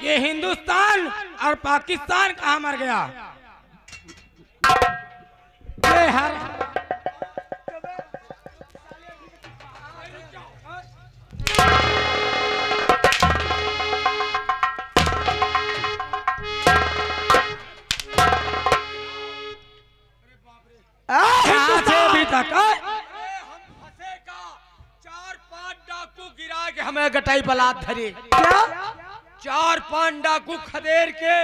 ये हिंदुस्तान और पाकिस्तान कहाँ मर गया? ये हर कहाँ से अभी तक चार पांच डाकू गिरा के हमें गटाई बलात धरे। क्या? चार पांच डाकू खदेड़ के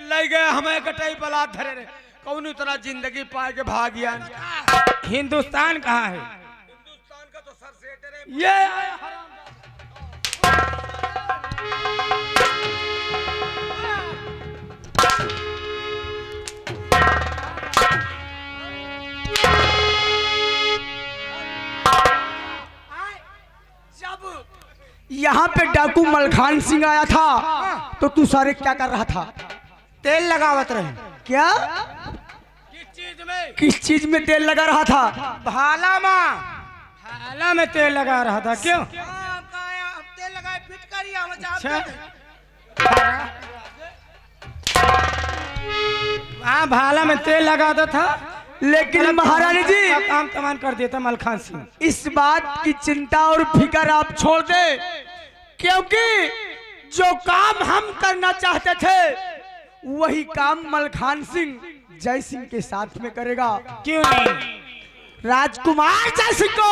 ले गए हमें गटाई बलात धरे रे। कौन उतना जिंदगी पाए के भाग गया। हिंदुस्तान कहाँ है? हिंदुस्तान का तो सर सेट है। ये यहाँ पे डाकू मलखान सिंह आया था तो तू सारे क्या कर रहा था? तेल लगावत रहे। क्या? किस चीज में तेल लगा रहा था? भाला में तेल लगा रहा था। क्यों? तेल लगाए फिट करिए हम अच्छा। हाँ, भाला में तेल लगाता था, लेकिन महारानी जी काम तमाम कर देता मलखान सिंह। इस बात की चिंता और फिक्र आप छोड़ दे, क्योंकि जो काम हम करना चाहते थे वही काम मलखान सिंह जय सिंह के साथ में करेगा। क्यों नहीं? राजकुमार जय सिंह को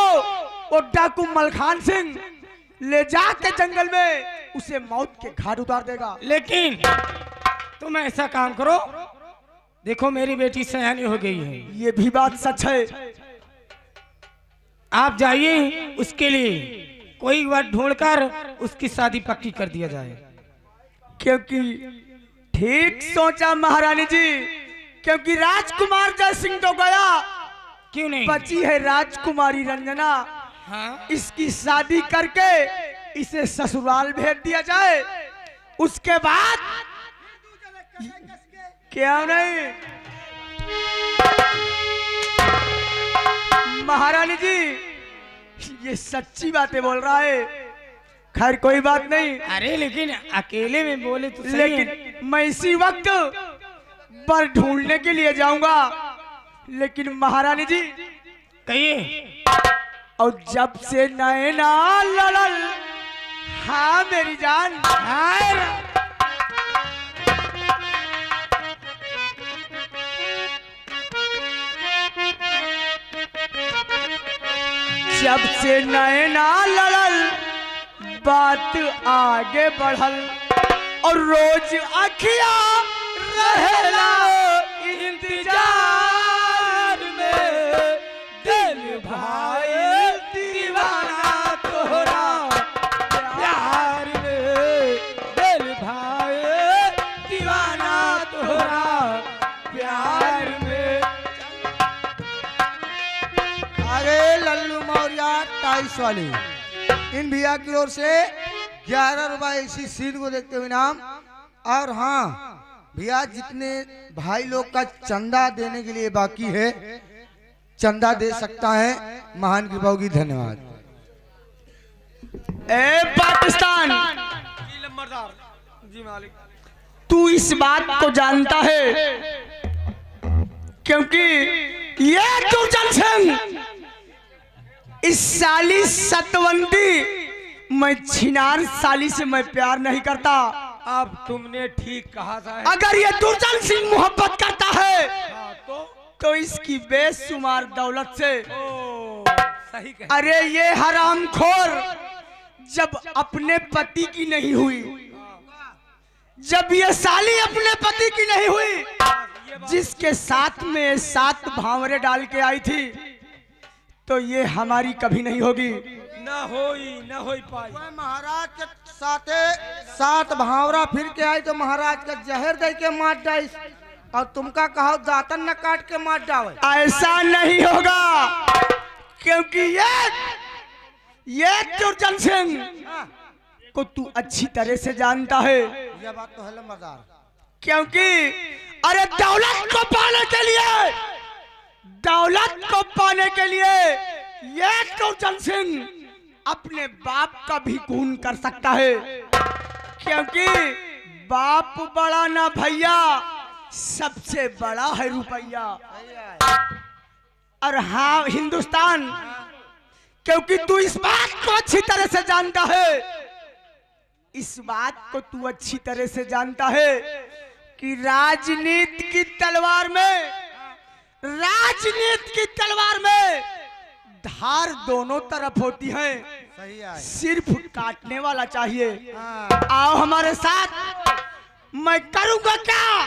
वो डाकू मलखान सिंह ले जाके जंगल में उसे मौत के घाट उतार देगा। लेकिन तुम ऐसा काम करो, देखो मेरी बेटी सयानी हो गई है। ये भी बात सच है। आप जाइए, उसके लिए कोई बात ढूंढकर उसकी शादी पक्की कर दिया जाए। क्योंकि ठीक सोचा महारानी जी, क्योंकि राजकुमार जय सिंह तो गया, क्यों नहीं? बची है राजकुमारी रंजना। हाँ? इसकी शादी करके इसे ससुराल भेज दिया जाए। उसके बाद क्या नहीं महारानी जी, ये सच्ची बातें बोल रहा है। खैर कोई बात नहीं। अरे लेकिन अकेले में बोले तो सही है। लेकिन मैं इसी वक्त बर ढूंढने के लिए जाऊंगा। लेकिन महारानी जी कहिए। और जब से नैना लड़ल, हाँ मेरी जान, जब से नैना लड़ल बात आगे बढ़ल और रोज अखिया रहेला इंतजार में। दिल भाई दीवाना तोहरा प्यार में, दिल भाई दीवाना तोहरा प्यार में। अरे लल्लू मौर्य टाइल्स वाले, इन भैया की ओर से 11 रुपए इसी सीन को देखते हुए नाम। और हाँ भैया, जितने भाई लोग का चंदा देने के लिए बाकी है, चंदा दे सकता है महान की भाव की। धन्यवाद। ए पाकिस्तान, जी लंबरदार जी मालिक। तू इस बात को जानता है, क्योंकि ये दुर्जन सिंह इस साली सतवंती मैं छिनार साली से मैं प्यार नहीं करता। अब तुमने ठीक कहा था। अगर ये दुर्जन सिंह मोहब्बत करता है हाँ, तो इसकी बेशुमार दौलत से। सही कहा। अरे ये हरामखोर जब अपने पति की नहीं हुई, जब ये साली अपने पति की नहीं हुई, जिसके साथ में 7 भांवरे डाल के आई थी, तो ये हमारी कभी नहीं होगी। न होई पाई। महाराज के साथे 7 भावरा फिर के आई तो महाराज का जहर दे के मार डाई, और तुमका कहा दातन न काट के मार डावे। ऐसा नहीं होगा, क्योंकि ये दुर्जन सिंह को तू अच्छी तरह से जानता है। यह बात तो है लंबरदार। क्योंकि अरे दौलत को पाने के लिए, दौलत को पाने के लिए ये दुर्जन सिंह अपने बाप का भी खून कर सकता है। क्योंकि बाप बड़ा ना भैया, सबसे बड़ा है रुपया। और हाँ हिंदुस्तान, क्योंकि तू इस बात को अच्छी तरह से जानता है, इस बात को तू अच्छी तरह से जानता है कि राजनीति की तलवार में धार दोनों तरफ होती है, सही है। सिर्फ काटने वाला चाहिए। हाँ। आओ हमारे साथ, मैं करूंगा क्या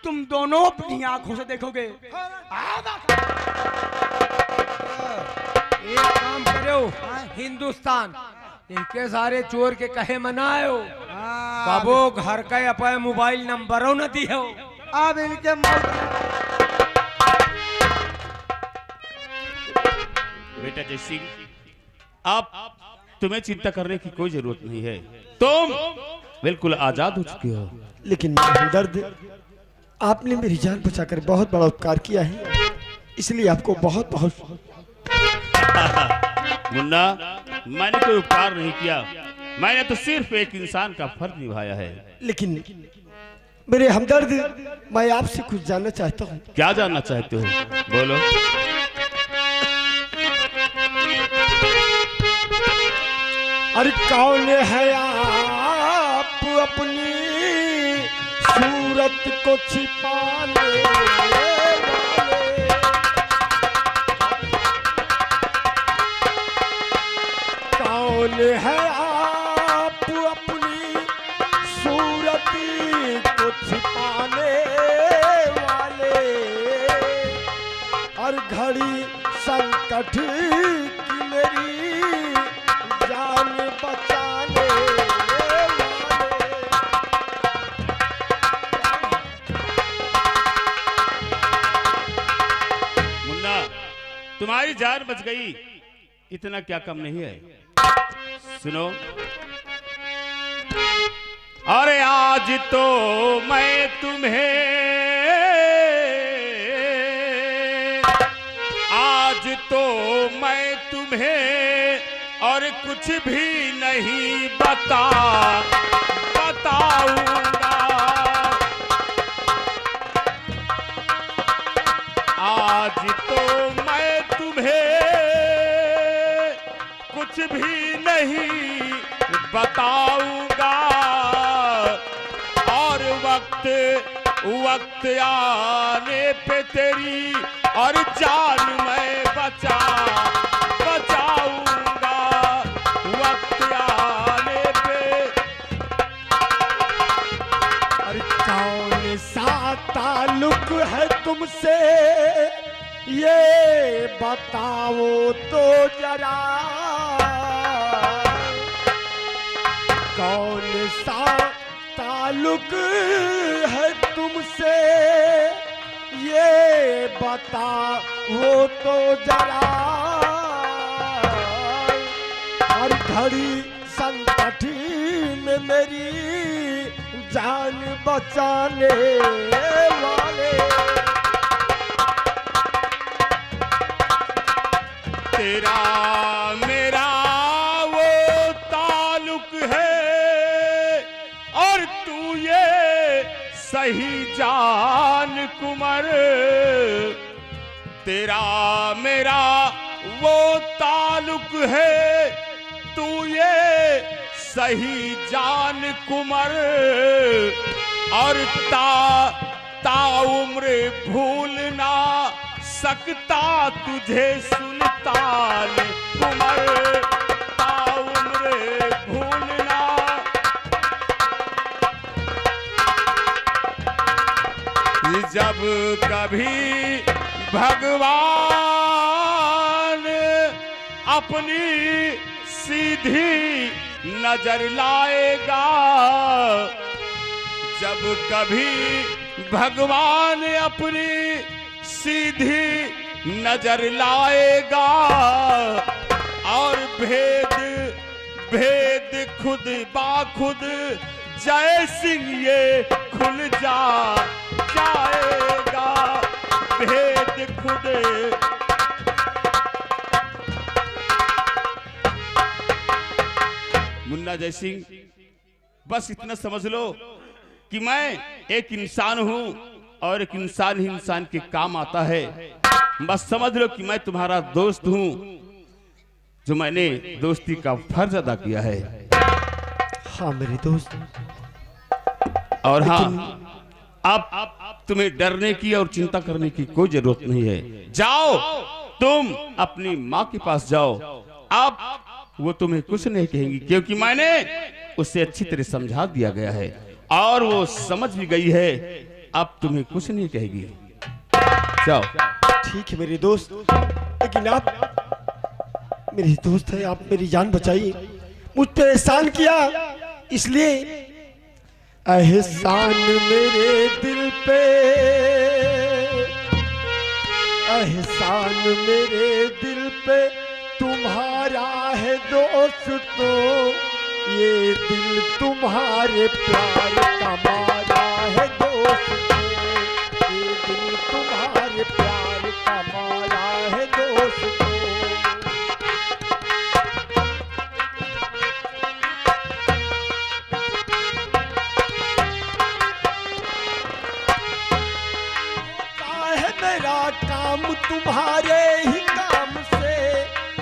तुम दोनों अपनी आंखों से देखोगे। एक काम करो, हिंदुस्तान इनके सारे चोर के कहे मनायो, बाबू घर का अपने मोबाइल नंबरों न दियो। अब इनके बेटा जय सिंह, आप तुम्हें चिंता करने की कोई जरूरत नहीं है, तुम बिल्कुल आजाद हो चुके हो। लेकिन मेरे हमदर्द, आपने मेरी जान बचाकर बहुत बड़ा उपकार किया है, इसलिए आपको बहुत बहुत। मुन्ना, मैंने कोई उपकार नहीं किया, मैंने तो सिर्फ एक इंसान का फर्ज निभाया है। लेकिन मेरे हमदर्द, मैं आपसे कुछ जानना चाहता हूँ। क्या जानना चाहते हो, बोलो। अरे कौन है आप अपनी सूरत को छिपाने वाले? कौन है आप अपनी सूरत को छिपाने वाले, और घड़ी संकट की मेरी जान बचाने वाले। मुन्ना, तुम्हारी जान बच गई, इतना क्या कम नहीं है। सुनो, अरे आज तो मैं तुम्हें, आज तो मैं तुम्हें और कुछ भी नहीं बताऊंगा। आज तो मैं तुम्हें कुछ भी नहीं बताऊंगा, और वक्त आने पे तेरी और जान मैं बचाऊंगा। वक्त आने पे। अरे कौन सा ताल्लुक है तुमसे, ये बताओ तो जरा। कौन सा ताल्लुक है तुमसे, ये बताओ तो जरा। हर घड़ी संकट में मेरी जान बचाने वाले। तेरा मेरा वो ताल्लुक है, और तू ये सही जान कुंवर। तेरा मेरा वो ताल्लुक है, तू ये सही जान कुंवर। और ता उम्र भूल ना सकता तुझे सुल्तान कुंवर। ता उम्र भूलना। जब कभी भगवान अपनी सीधी नजर लाएगा, जब कभी भगवान अपनी सीधी नजर लाएगा, और भेद खुद बाखुद जय सिंह ये खुल जाएगा। भेद खुद। मुन्ना जय सिंह, बस इतना समझ लो कि मैं एक इंसान हूं और एक इंसान ही इंसान के काम आता है। बस समझ लो कि मैं तुम्हारा दोस्त हूं, जो मैंने दोस्ती का फर्ज अदा किया है। हाँ मेरे दोस्त। और हाँ, अब तुम्हें डरने की और चिंता करने की कोई जरूरत नहीं है। जाओ, तुम अपनी माँ के पास जाओ। अब वो तुम्हें कुछ नहीं कहेंगी, क्योंकि मैंने उसे अच्छी तरह समझा दिया गया है और वो समझ भी गई है। अब तुम्हें कुछ नहीं कहेगी। जाओ। ठीक है मेरे दोस्त, लेकिन आप मेरे दोस्त हैं, आप मेरी जान बचाई, मुझ पे एहसान किया, इसलिए एहसान मेरे दिल पे, एहसान मेरे दिल पे तुम्हारा है दोस्तों, ये दिल तुम्हारे प्यार का मारा है दोस्तों, ये दिल तुम्हारे प्यार का मारा है दोस्तों। मेरा काम तुम्हारे ही काम से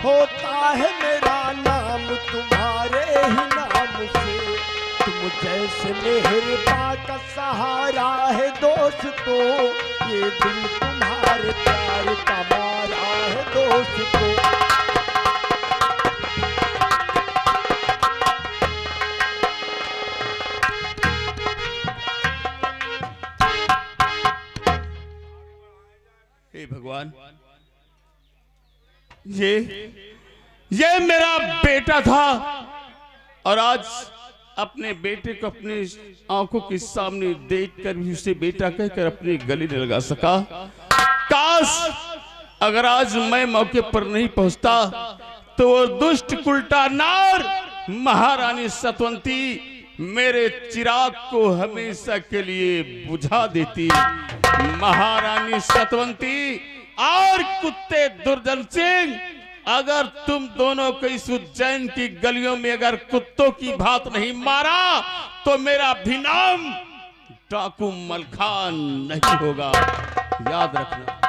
होता है, मेरा नाम तुम्हारे ही नाम से, तुम जैसे मेहरबान का सहारा है दोस्तों, ये दिल तुम्हारे प्यार का मारा है दोस्तों। हे भगवान, ये मेरा बेटा था और आज अपने बेटे को अपने आंखों के सामने देखकर भी उसे बेटा कहकर अपनी गले नहीं लगा सका। काश अगर आज मैं मौके पर नहीं पहुंचता तो वो दुष्ट कुलटा नार महारानी सतवंती मेरे चिराग को हमेशा के लिए बुझा देती। महारानी सतवंती और कुत्ते दुर्जन सिंह, अगर तुम दोनों को इस उज्जैन की गलियों में अगर कुत्तों की भात नहीं मारा तो मेरा भी नाम डाकू मलखान नहीं होगा, याद रखना।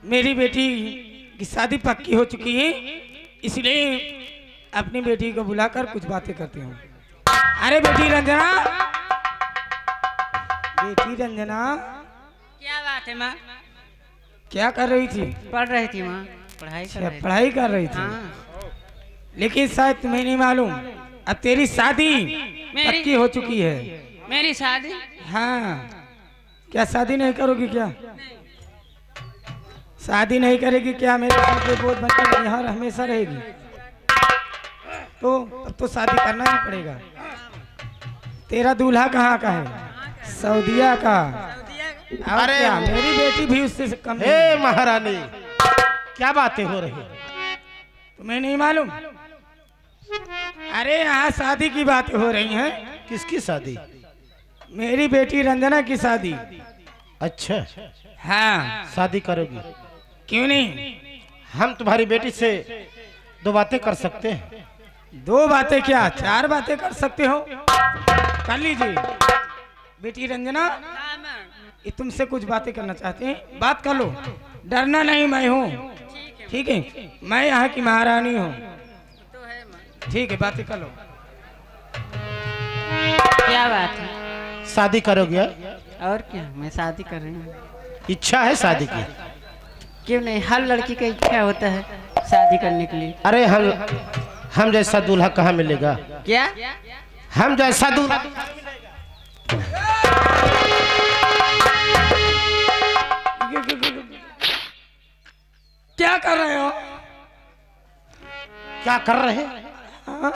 मेरी बेटी की शादी पक्की हो चुकी है, इसलिए अपनी बेटी को बुलाकर कुछ बातें करती हूँ। अरे बेटी रंजना, बेटी रंजना, क्या बात है माँ? क्या कर रही थी? पढ़ रही थी माँ, पढ़ाई कर रही थी। पढ़ाई कर रही थी। हाँ। लेकिन शायद तुम्हें नहीं मालूम, अब तेरी शादी पक्की हो चुकी है। मेरी शादी? हाँ, क्या शादी नहीं करोगी क्या? शादी नहीं करेगी क्या? मेरे साथ पे बोझ बनकर यहाँ हमेशा रहेगी, तो अब तो शादी करना ही पड़ेगा। तेरा दूल्हा कहाँ का है? सऊदिया का। अरे क्या, मेरी बेटी भी उससे कम नहीं। हे महारानी, क्या बातें हो रही? तुम्हें नहीं मालूम? अरे यहाँ शादी की बातें हो रही हैं। किसकी शादी? मेरी बेटी रंजना की शादी। अच्छा, हाँ। शादी करोगी? क्यों नहीं? हम तुम्हारी बेटी से दो बातें कर सकते हैं। दो बातें क्या, चार बातें कर सकते हो, कर लीजिए। बेटी रंजना, ये तुमसे कुछ बातें करना चाहते हैं, बात कर लो, डरना नहीं, मैं हूँ, ठीक है? मैं यहाँ की महारानी हूँ, ठीक है? बातें कर लो। क्या बात है? शादी करोगे? और क्या, मैं शादी कर रही हूँ। इच्छा है शादी की? क्यों नहीं, हर लड़की का इच्छा होता है शादी करने के लिए। अरे हम जैसा दूल्हा कहाँ मिलेगा? क्या? हम जैसा दूल्हा क्या कर रहे हो? क्या कर रहे हैं?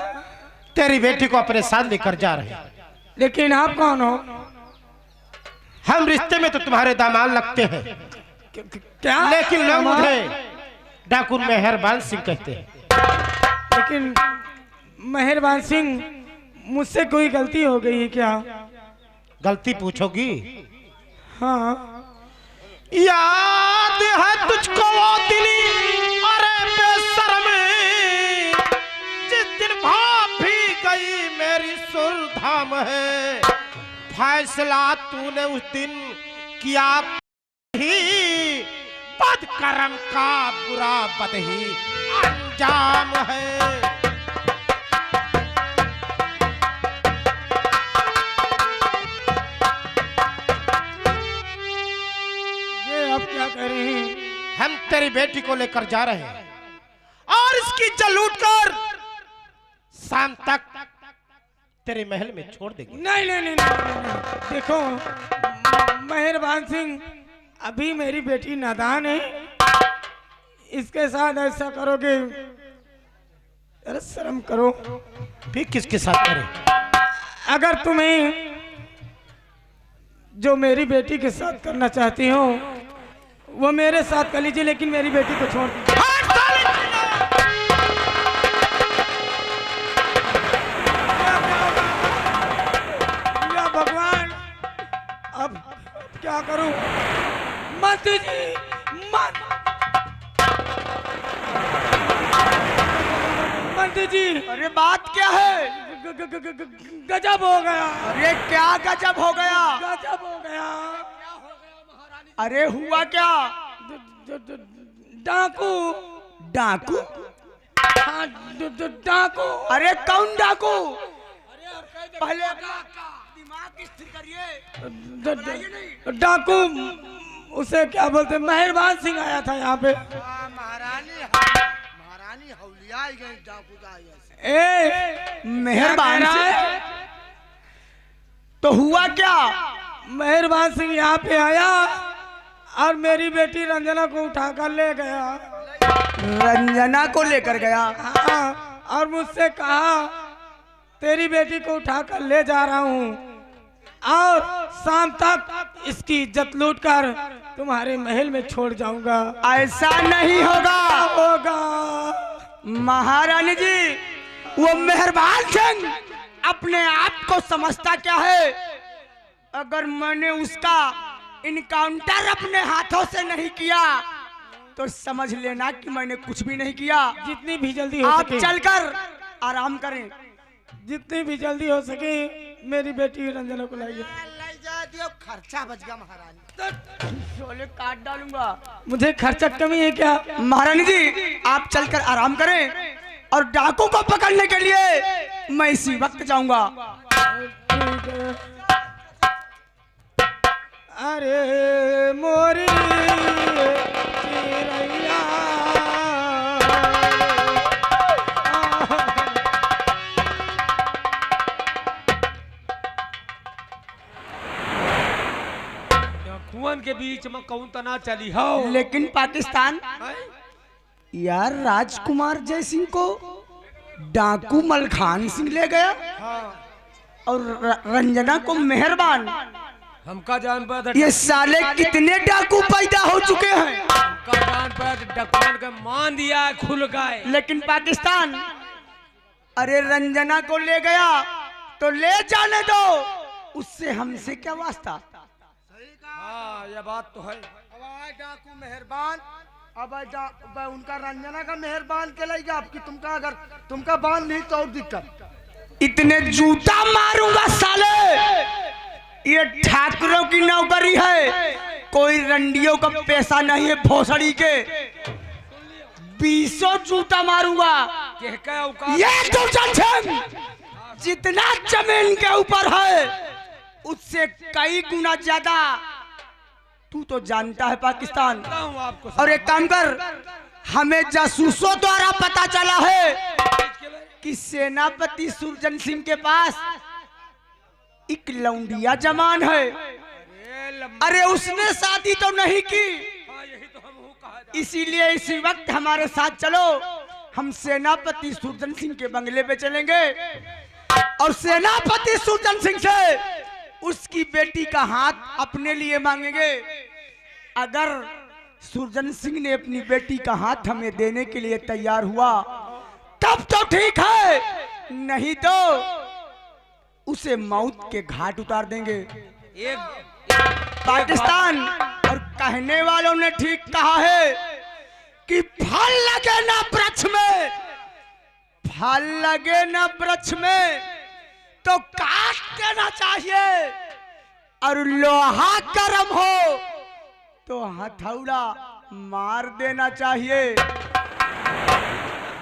तेरी बेटी को अपने साथ लेकर जा रहे हैं। लेकिन आप कौन हो? हम रिश्ते में तो तुम्हारे दामाद लगते हैं, क्या? लेकिन लोग मुझे डाकू मेहरबान सिंह कहते हैं। लेकिन मेहरबान सिंह, मुझसे कोई गलती हो गई है क्या? गलती पूछोगी? हाँ याद है तुझको वो दिली, अरे बेशर्मी, जिस दिन भाभी गई मेरी सुरधाम है। फैसला तूने उस दिन किया ही, बदकर्म का बुरा बद ही अंजाम है। अब क्या करें? हम तेरी बेटी को लेकर जा रहे हैं और इसकी इज्जत लूटकर शाम तक तेरे महल में छोड़ देंगे। नहीं नहीं नहीं, नहीं, नहीं। देखो मेहरबान सिंह, अभी मेरी बेटी नादान है, इसके साथ ऐसा करोगे? अरे शर्म करो। फिर किसके साथ करें? अगर तुम्हें जो मेरी बेटी के साथ करना चाहती हो वो मेरे साथ कर लीजिए, लेकिन मेरी बेटी को छोड़ दीजिए। या भगवान, अब क्या करूं? मत जी, मत जी। अरे बात क्या है? गजब हो गया। अरे क्या गजब हो गया? गजब हो गया। अरे हुआ क्या? डाकू। डाकू? हाँ, डाकू। अरे कौन डाकू? पहले अपना दिमाग स्थिर करिए। डाकू उसे क्या बोलते? मेहरबान सिंह आया था यहाँ पे। महारानी हौलिया आई गई डाकू का। ए मेहरबान सिंह, तो हुआ क्या? मेहरबान सिंह यहाँ पे आया और मेरी बेटी रंजना को उठाकर ले गया। रंजना को लेकर गया? हाँ, और मुझसे कहा तेरी बेटी को उठाकर ले जा रहा हूँ और शाम तक इसकी इज्जत लूटकर तुम्हारे महल में छोड़ जाऊंगा। ऐसा नहीं होगा। होगा। महारानी जी, वो मेहरबान सिंह अपने आप को समझता क्या है? अगर मैंने उसका इनकाउंटर अपने हाथों से नहीं किया तो समझ लेना कि मैंने कुछ भी नहीं किया। जितनी भी जल्दी हो आप सके, चलकर आराम करें। जितनी भी जल्दी हो सके मेरी बेटी रंजना को लाइए। खर्चा बच गया महारानी। शोले काट डालूंगा। मुझे खर्चा कमी है क्या? महारानी जी, आप चलकर आराम करें और डाकू को पकड़ने के लिए मैं इसी वक्त जाऊंगा। अरे मोरी चिरैया, कुआं के बीच में कौन तना चली हो। लेकिन पाकिस्तान यार, राजकुमार जय सिंह को डाकू मलखान सिंह ले गया और रंजना को मेहरबान। हमका जान पर ये साले कितने डाकू पैदा हो चुके हैं। हमका जान पर डकन के मान दिया, खुल गए। लेकिन पाकिस्तान, अरे रंजना को ले गया तो ले जाने दो, उससे हमसे क्या वास्ता? हाँ, ये बात तो है। डाकू मेहरबान, अब उनका रंजना का मेहरबान कहलाएगा आपकी। तुमका बांध नहीं तो और दिक्कत। इतने जूता मारूंगा साले। ये ठाकुरों की नौकरी है, कोई रंडियों का पैसा नहीं है भोसड़ी के। 20 जूता मारूंगा। ये जितना जमीन के ऊपर है उससे कई गुना ज्यादा तू तो जानता है पाकिस्तान। और एक काम कर, हमें जासूसों द्वारा पता चला है कि सेनापति सुरजन सिंह के पास एक लौंडिया जमान है। अरे उसने शादी तो नहीं की, इसीलिए इसी वक्त हमारे साथ चलो। हम सेनापति सुरजन सिंह के बंगले पे चलेंगे और सेनापति सुरजन सिंह से उसकी बेटी का हाथ अपने लिए मांगेंगे। अगर सुरजन सिंह ने अपनी बेटी का हाथ हमें देने के लिए तैयार हुआ तब तो ठीक है, नहीं तो उसे मौत के घाट उतार देंगे। एक पाकिस्तान और कहने वालों ने ठीक कहा है कि फल लगे ना वृक्ष में, फल लगे ना वृक्ष में तो काट देना चाहिए, और लोहा गर्म हो तो हथौड़ा मार देना चाहिए।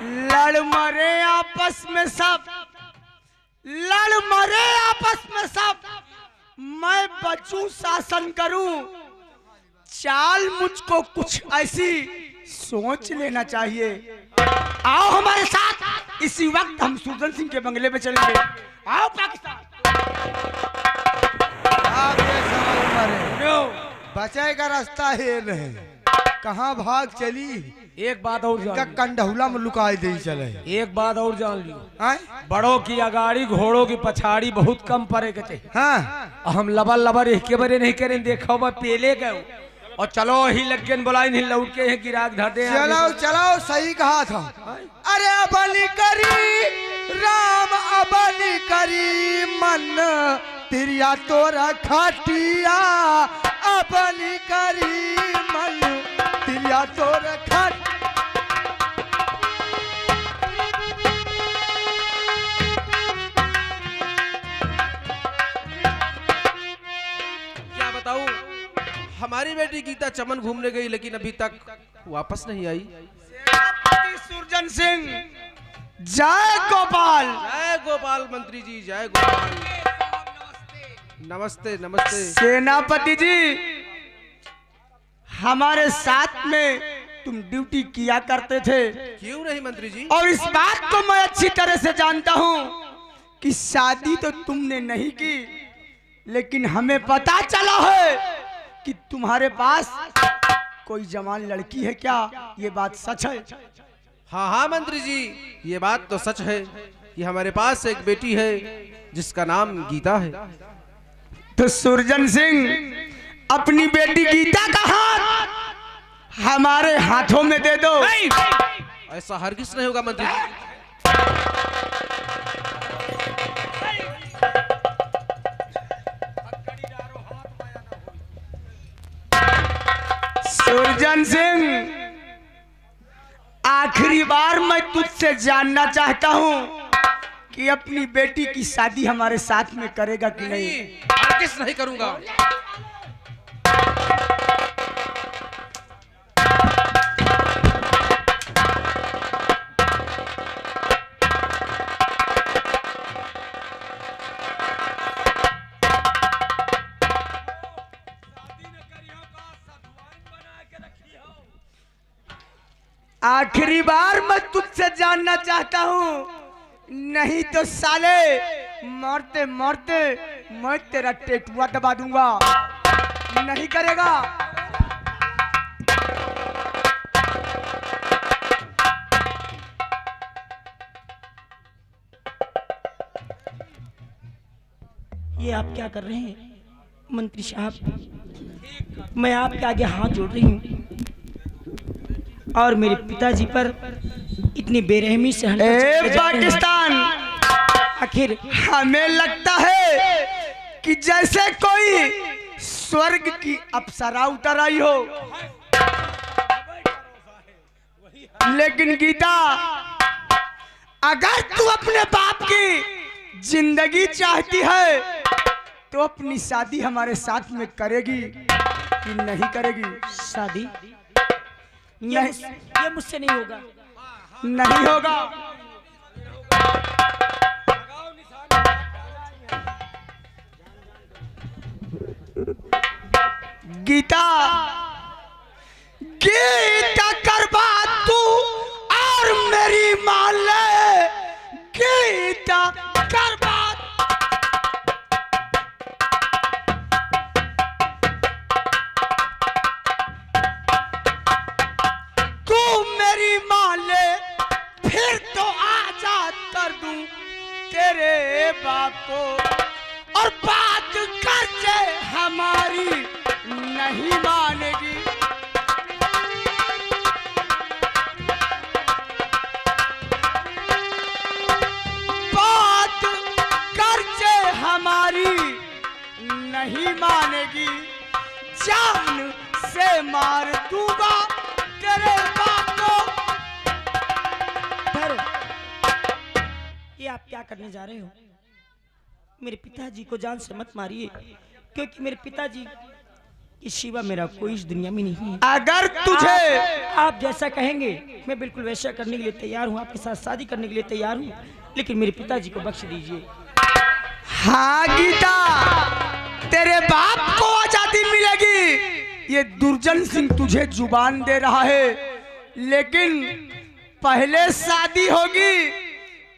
लड़ मरे आपस में सब, लड़ मरे आपस में सब, मैं बचूं शासन करूं, चाल मुझको कुछ ऐसी सोच लेना चाहिए। आओ हमारे साथ, इसी वक्त हम सुरजन सिंह के बंगले पे चलेंगे। आओ पाकिस्तान। आप ये समझ मारे बचाए का रास्ता है नहीं, कहाँ भाग चली। एक बात और का जान ली। कंडहुला में लुकाई दे चले। एक बात और जान लियो, हैं? बड़ों की अगाड़ी घोड़ों की पछाड़ी बहुत कम पड़े के चाहिए। हाँ हम लबर लबर एक बारे नहीं करें, देखो मैं पेले गए और चलो ही लग गए बुलाई नहीं लौट के गिराक धर दे। चलो चलो, सही कहा था। अरे अबली करी राम, अबली करी मन तिरिया तोरा खटिया, अबली करी मन तिरिया तोरा खट। क्या बताऊं, हमारी बेटी गीता चमन घूमने गई लेकिन अभी तक वापस नहीं आई। सेनापति सुरजन सिंह, जय गोपाल। जय गोपाल मंत्री जी, जय गोपाल। नमस्ते नमस्ते। सेनापति जी, हमारे साथ में तुम ड्यूटी किया करते थे, क्यों नहीं मंत्री जी? और इस बात को मैं अच्छी तरह से जानता हूं कि शादी तो तुमने नहीं की, लेकिन हमें पता चला है कि तुम्हारे पास कोई जवान लड़की है। क्या ये बात सच है? हाँ हाँ मंत्री जी, ये बात तो सच है कि हमारे पास एक बेटी है जिसका नाम गीता है। तो सुरजन सिंह, अपनी बेटी गीता का हाथ हमारे हाथों में दे दो। ऐसा हरगिज नहीं होगा मंत्री जी। सुरजन सिंह, आखिरी बार मैं तुझसे जानना चाहता हूं कि अपनी बेटी की शादी हमारे साथ में करेगा कि नहीं? हरगिज नहीं करूंगा। आखिरी बार मैं तुझसे जानना चाहता हूँ, नहीं तो साले मरते मरते मैं तेरा टेटुआ दबा दूंगा। नहीं करेगा? ये आप क्या कर रहे हैं मंत्री साहब? मैं आपके आगे हाथ जोड़ रही हूँ और मेरे पिताजी पर इतनी बेरहमी से पाकिस्तान, आखिर हमें लगता है कि जैसे कोई स्वर्ग की अप्सरा उतर आई हो, लेकिन गीता, अगर तू अपने बाप की जिंदगी चाहती है तो अपनी शादी हमारे साथ में करेगी कि नहीं करेगी? शादी नहीं, ये मुझसे नहीं होगा। नहीं होगा। गीता, गीता कर बात तू और मेरी मान ले। गीता कर बात। तू मेरी मान ले, फिर तो आजाद कर दूं तेरे बाप को, और बात करके हमारी नहीं मानेगी। बात करके नहीं मानेगी, जान से मार दूंगा तेरे बाप को। ठहरो, ये आप क्या करने जा रहे हो? मेरे पिताजी को जान से मत मारिए, क्योंकि मेरे पिताजी के सिवा मेरा कोई इस दुनिया में नहीं है। अगर तुझे आप जैसा कहेंगे मैं बिल्कुल वैसा करने के लिए तैयार हूँ, आपके साथ शादी करने के लिए तैयार हूँ, लेकिन मेरे पिताजी को बख्श दीजिए। हाँ गीता, तेरे बाप को आजादी मिलेगी, ये दुर्जन सिंह तुझे जुबान दे रहा है, लेकिन पहले शादी होगी,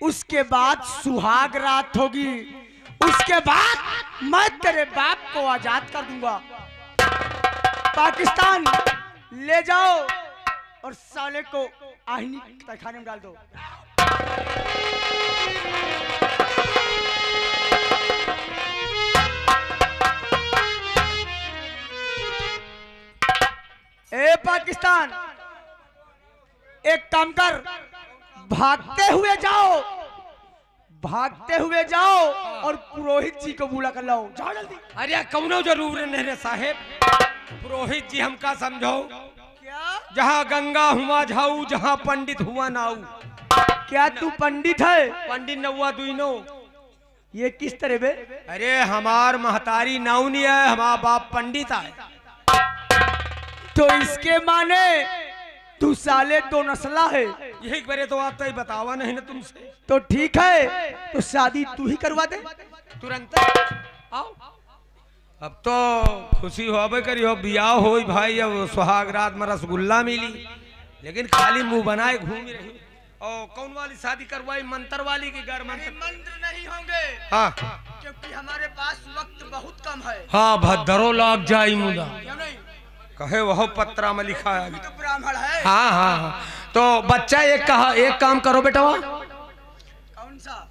उसके बाद सुहाग रात होगी, उसके बाद मैं तेरे बाप को आजाद कर दूंगा। पाकिस्तान ले जाओ और साले को आहिनी तहखाने में डाल दो। ए पाकिस्तान, एक काम कर, भागते हुए जाओ, भागते हुए जाओ और पुरोहित जी को बुला कर लाओ, जाओ जल्दी। अरे कौनो जरूर नहीं रे साहेब, पुरोहित जी हमका समझो, क्या जहाँ गंगा हुआ जाऊ, जहाँ पंडित हुआ नाऊ। क्या तू पंडित है? पंडित नौवा दुइनो। ये किस तरह बे? अरे हमार महतारी नाऊ नहीं है, हमारा बाप पंडित है। तो इसके माने तू साले दो नस्ला है। यही बरे तो आता ही बतावा नहीं ना तुमसे। तो ठीक है, तो शादी तू ही करवा दे तुरंत आओ। अब तो खुशी होबे करी हो, बियाह हो भाई, अब सुहाग रात में रसगुल्ला मिली, लेकिन खाली मुंह बनाए घूम रही। और कौन वाली शादी करवाई, मंत्र वाली की? घर मंत्र नहीं होंगे, हाँ क्योंकि हमारे पास वक्त बहुत कम है। हाँ, भद्रो लाग जाई मुदा, क्यों नहीं? कहे वह पत्रा में लिखा है। तो ब्राह्मण है। हाँ हाँ हाँ, तो बच्चा एक कहा, एक काम करो बेटा, कौन सा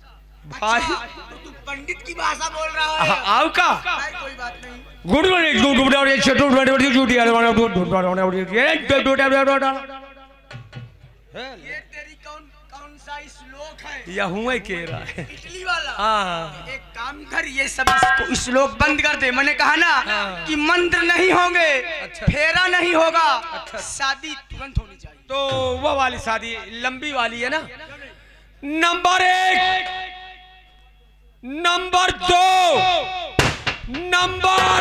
भाई? तो तू पंडित की भाषा बोल रहा है। आओ का भाई कोई बात नहीं। गुड मॉर्निंग, गुड मॉर्निंग, ये तेरी कौन सा श्लोक है? यह हुए कह रहा है। इटली वाला। हाँ, एक काम कर, ये सब इसको श्लोक बंद कर दे। मैंने कहा ना कि मंत्र नहीं होंगे, अच्छा। फेरा नहीं होगा, शादी तुरंत होनी चाहिए। तो वो वाली शादी लंबी वाली है ना। नंबर 1, नंबर 2, नंबर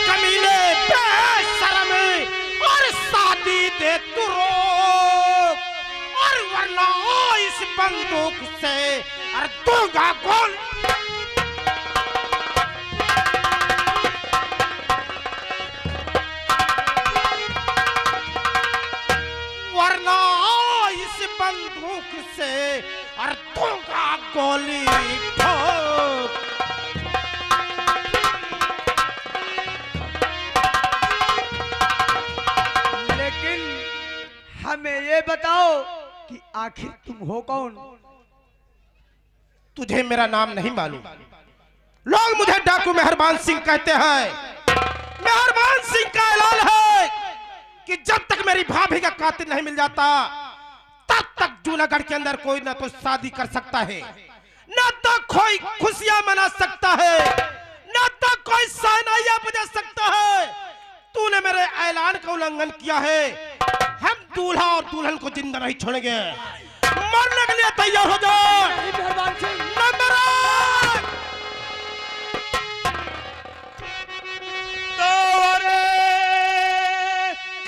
कमीने बेशरम और शादी दे तू रोक, और वरना इस बंदूक से अरे दूंगा गोल। वरना इस बंदूक से अरे दूंगा गोली ठोक। लेकिन हमें ये बताओ कि आखिर तुम हो कौन? तुझे मेरा नाम नहीं मालूम। लोग मुझे डाकू मेहरबान सिंह कहते हैं। मेहरबान सिंह का ऐलान है कि जब तक मेरी भाभी का कातिल नहीं मिल जाता, तब तक जूनागढ़ के अंदर कोई ना तो शादी कर सकता है, ना तो कोई खुशियां मना सकता है, ना तो कोई शहनाइयां बजा सकता है। तूने मेरे ऐलान का उल्लंघन किया है। हम दूल्हा और दुल्हन को जिंदा नहीं छोड़ेंगे। मरने के लिए तैयार हो जाओ। नंबर 1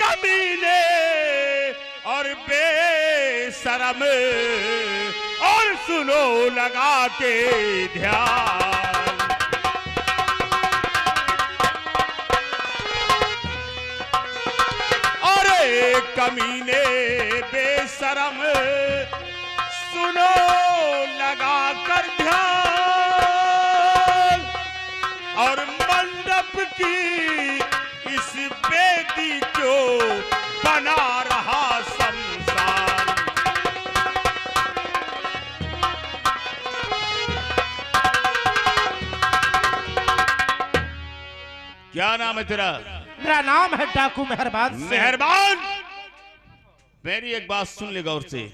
कमीने और बेशरम, और सुनो लगा के ध्यान, कमीने बेशरम, सुनो लगा कर ध्यान, और मंडप की इस बेदी को बना रहा शमशान। क्या नाम है तेरा? मेरा नाम है डाकू मेहरबान। मेहरबान, मेरी एक बात सुन ले गौर से।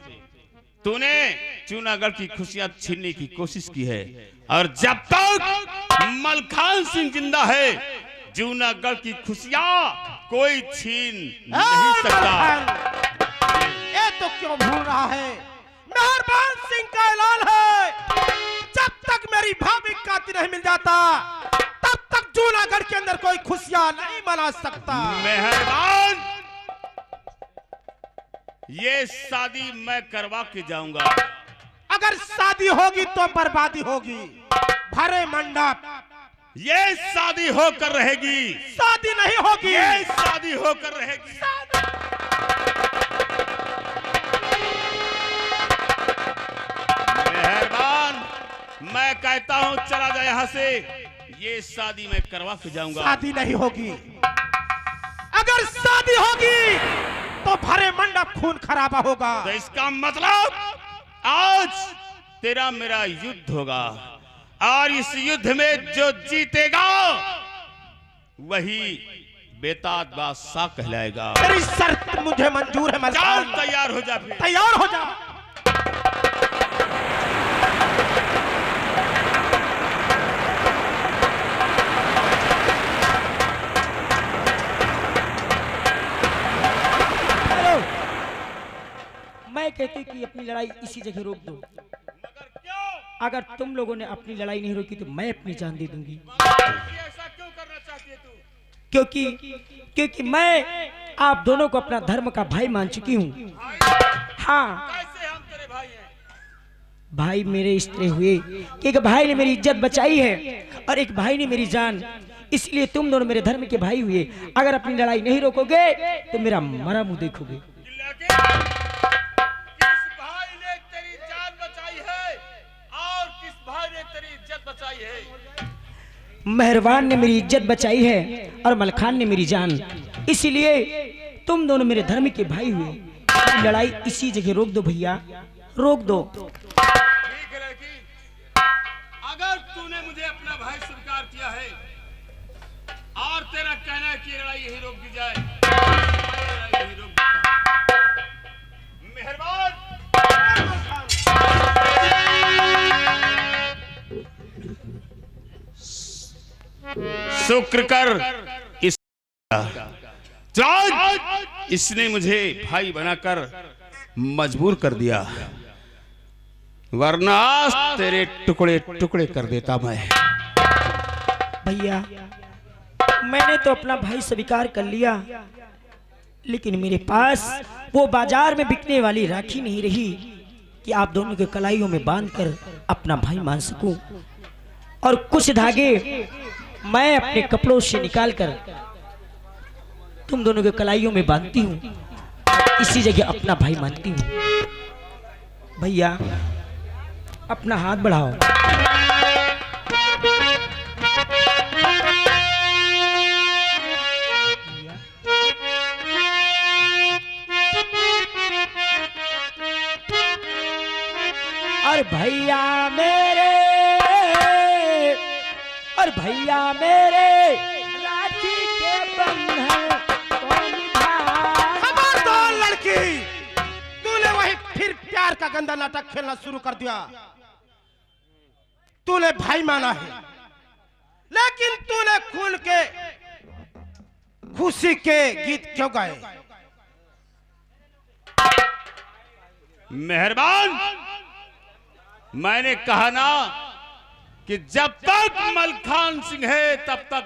तूने जूनागढ़ की खुशियां छीनने की कोशिश की है, और जब तक मलखान सिंह जिंदा है, जूनागढ़ की खुशियां कोई छीन नहीं सकता। ये तो क्यों भूल रहा है? मेहरबान सिंह का ऐलान है, जब तक मेरी भाभी का कातिल नहीं मिल जाता तब तक जूनागढ़ के अंदर कोई खुशियां नहीं मना सकता। मेहरबान, ये शादी मैं करवा के जाऊंगा। अगर शादी होगी तो बर्बादी होगी। भरे मंडप, ये शादी होकर रहेगी। शादी नहीं होगी, ये शादी होकर रहेगी। मेहरबान, मैं कहता हूं चला जाए यहाँ से। ये शादी मैं करवा के जाऊंगा। शादी नहीं होगी। अगर शादी होगी तो भरे मंडप खून खराबा होगा। तो इसका मतलब आज तेरा मेरा युद्ध होगा, और इस युद्ध में जो जीतेगा वही बेताज बादशाह कहलाएगा। तेरी शर्त मुझे मंजूर है मलखान। चल तैयार हो जा फिर। तैयार हो जा। मैं कहती कि अपनी लड़ाई इसी जगह रोक दो। अगर तुम लोगों ने अपनी लड़ाई नहीं रोकी तो मैं अपनी जान दे दूंगी। ऐसा क्यों करना चाहती है तू? क्योंकि मैं आप दोनों को अपना धर्म का भाई मान चुकी हूँ। हाँ, कैसे हम तेरे भाई हैं? भाई मेरे इसलिए हुए कि एक भाई ने मेरी इज्जत बचाई है और एक भाई ने मेरी जान, इसलिए तुम दोनों मेरे धर्म के भाई हुए। अगर अपनी लड़ाई नहीं रोकोगे तो मेरा मरा मुंह देखोगे। किस भाई ने तेरी जान बचाई है और किस भाई ने तेरी इज्जत बचाई है? मेहरबान ने मेरी इज्जत बचाई है और मलखान ने मेरी जान, इसीलिए तुम दोनों मेरे धर्म के भाई हुए। लड़ाई इसी जगह रोक दो भैया, रोक दो। ठीक है लड़की, अगर तूने मुझे अपना भाई स्वीकार किया है और तेरा कहना है कि लड़ाई यही रोक दी जाए, मैं लड़ाई यही रोक देता हूं। मेहरबान, शुक्र कर इस इसने मुझे भाई बनाकर मजबूर कर दिया, वरना आज तेरे टुकड़े टुकड़े कर देता मैं। भैया, मैंने तो अपना भाई स्वीकार कर लिया, लेकिन मेरे पास वो बाजार में बिकने वाली राखी नहीं रही कि आप दोनों के कलाइयों में बांधकर अपना भाई मान सकूं। और कुछ धागे मैं अपने कपड़ों से निकालकर तुम दोनों के कलाइयों में बांधती हूँ, इसी जगह अपना भाई मानती हूँ। भैया, अपना हाथ बढ़ाओ। और भैया मेरे, और भैया मेरे राखी के बंधन को निभा। खबरदार लड़की, तूने वही फिर प्यार का गंदा नाटक खेलना शुरू कर दिया। तूने भाई माना है, लेकिन तूने खून के खुशी के गीत क्यों गाए? मेहरबान, मैंने कहा ना कि जब तक मलखान सिंह है तब तक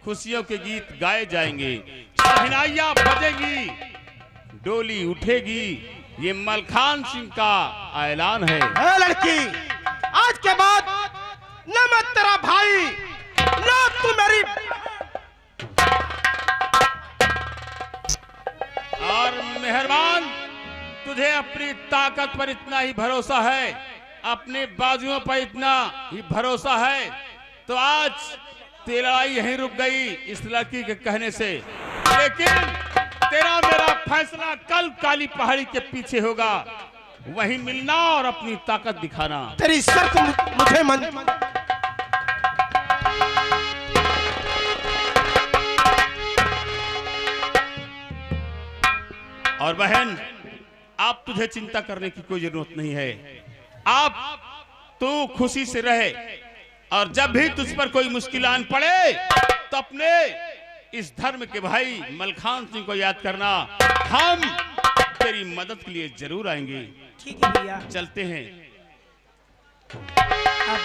खुशियों के गीत गाए जाएंगे, शहनाइयां बजेगी, डोली उठेगी। ये मलखान सिंह का ऐलान है। ए लड़की, आज के बाद न मैं तेरा भाई न तू मेरी। और मेहरबान, तुझे अपनी ताकत पर इतना ही भरोसा है, अपने बाजुओं पर इतना ही भरोसा है, तो आज तेरी लड़ाई यहीं रुक गई इस लड़की के कहने से। लेकिन तेरा मेरा फैसला कल काली पहाड़ी के पीछे होगा, वहीं मिलना और अपनी ताकत दिखाना। तेरी शर्त मुझे और बहन, आप तुझे चिंता करने की कोई जरूरत नहीं है। आप तू खुशी से रहे, और जब भी तुझ पर कोई मुश्किलान पड़े तो अपने इस धर्म के भाई मलखान सिंह को याद करना। हम तेरी मदद के लिए जरूर आएंगे। ठीक है भैया। चलते हैं। अब